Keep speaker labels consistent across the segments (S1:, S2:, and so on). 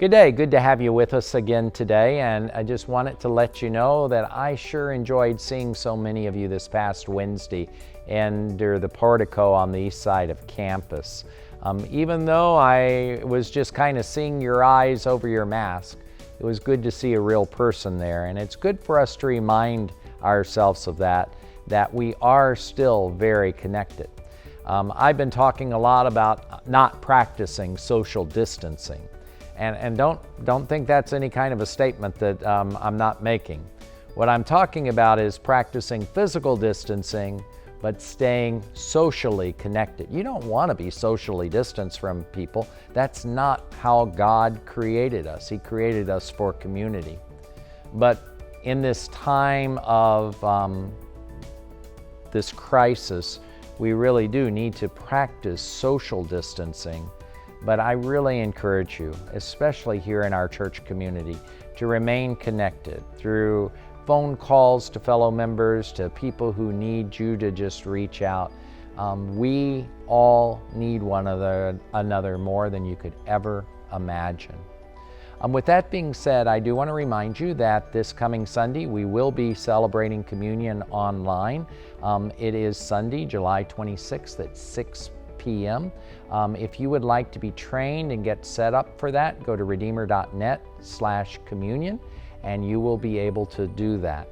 S1: Good day. Good to have you with us again today. And I just wanted to let you know that I sure enjoyed seeing so many of you this past Wednesday under the portico on the east side of campus. Even though I was just kind of seeing your eyes over your mask, it was good to see a real person there. And it's good for us to remind ourselves of that we are still very connected. I've been talking a lot about not practicing social distancing. And don't think that's any kind of a statement that I'm not making. What I'm talking about is practicing physical distancing, but staying socially connected. You don't want to be socially distanced from people. That's not how God created us. He created us for community. But in this time of this crisis, we really do need to practice social distancing. But I really encourage you, especially here in our church community, to remain connected through phone calls to fellow members, to people who need you to just reach out. We all need one another more than you could ever imagine. With that being said, I do want to remind you that this coming Sunday we will be celebrating communion online. It is Sunday, July 26th at 6 p.m. If you would like to be trained and get set up for that, go to redeemer.net/communion and you will be able to do that.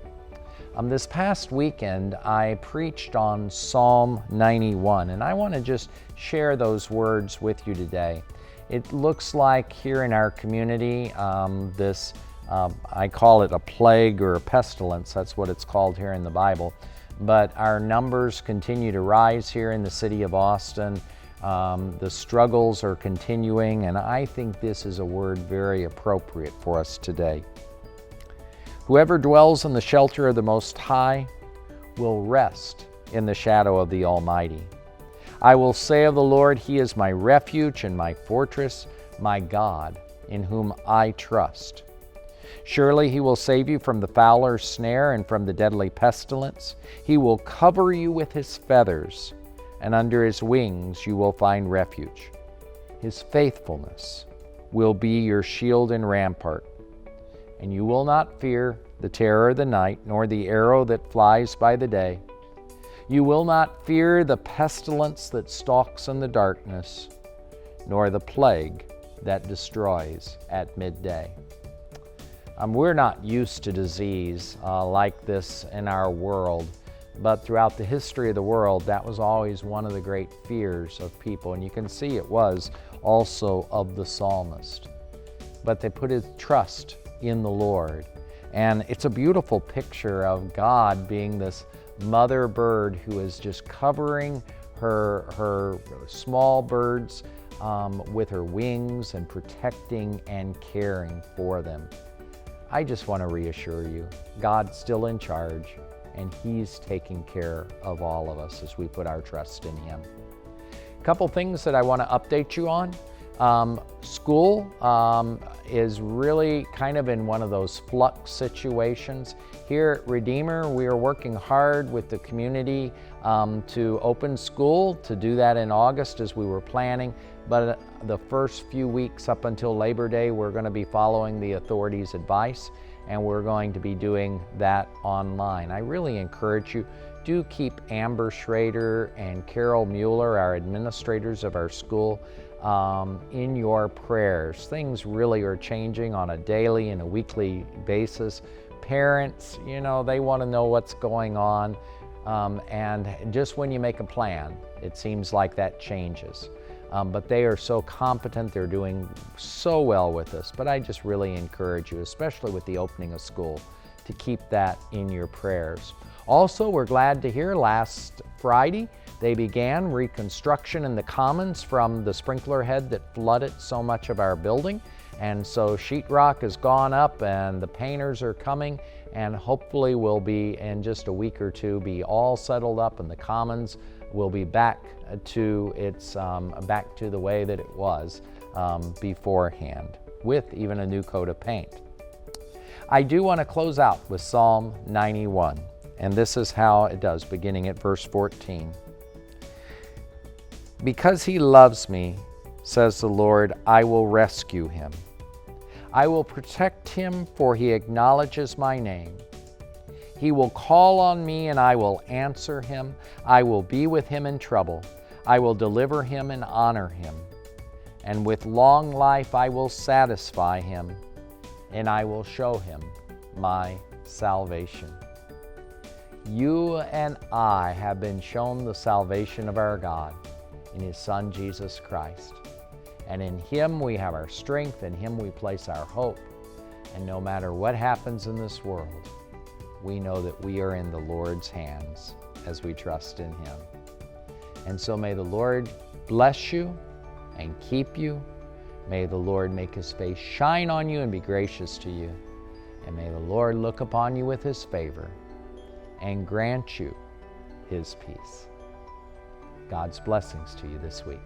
S1: This past weekend, I preached on Psalm 91, and I want to just share those words with you today. It looks like here in our community, I call it a plague or a pestilence. That's what it's called here in the Bible. But our numbers continue to rise here in the city of Austin. The struggles are continuing, and I think this is a word very appropriate for us today. Whoever dwells in the shelter of the Most High will rest in the shadow of the Almighty. I will say of the Lord, He is my refuge and my fortress, my God, in whom I trust. Surely He will save you from the fowler's snare and from the deadly pestilence. He will cover you with His feathers, and under His wings you will find refuge. His faithfulness will be your shield and rampart. And you will not fear the terror of the night, nor the arrow that flies by the day. You will not fear the pestilence that stalks in the darkness, nor the plague that destroys at midday. We're not used to disease like this in our world, but throughout the history of the world, that was always one of the great fears of people, and you can see it was also of the psalmist. But they put his trust in the Lord, and it's a beautiful picture of God being this mother bird who is just covering her small birds with her wings and protecting and caring for them. I just want to reassure you, God's still in charge, and He's taking care of all of us as we put our trust in Him. A couple things that I want to update you on. School is really kind of in one of those flux situations. Here at Redeemer, we are working hard with the community to open school, to do that in August as we were planning. But the first few weeks up until Labor Day, we're going to be following the authorities' advice, and we're going to be doing that online. I really encourage you, do keep Amber Schrader and Carol Mueller, our administrators of our school, in your prayers. Things really are changing on a daily and a weekly basis. Parents, they want to know what's going on, and just when you make a plan, it seems like that changes. But they are so competent, they're doing so well with us. But I just really encourage you, especially with the opening of school, to keep that in your prayers. Also, we're glad to hear last Friday they began reconstruction in the commons from the sprinkler head that flooded so much of our building. And so sheetrock has gone up and the painters are coming, and hopefully we'll be, in just a week or two, be all settled up and the commons will be back to the way that it was beforehand, with even a new coat of paint. I do want to close out with Psalm 91, and this is how it does, beginning at verse 14. Because He loves me, says the Lord, I will rescue Him. I will protect him, for he acknowledges my name. He will call on me, and I will answer him. I will be with him in trouble. I will deliver him and honor him. And with long life I will satisfy him, and I will show him my salvation. You and I have been shown the salvation of our God in his Son, Jesus Christ. And in him we have our strength, in him we place our hope. And no matter what happens in this world, we know that we are in the Lord's hands as we trust in him. And so may the Lord bless you and keep you. May the Lord make his face shine on you and be gracious to you. And may the Lord look upon you with his favor and grant you his peace. God's blessings to you this week.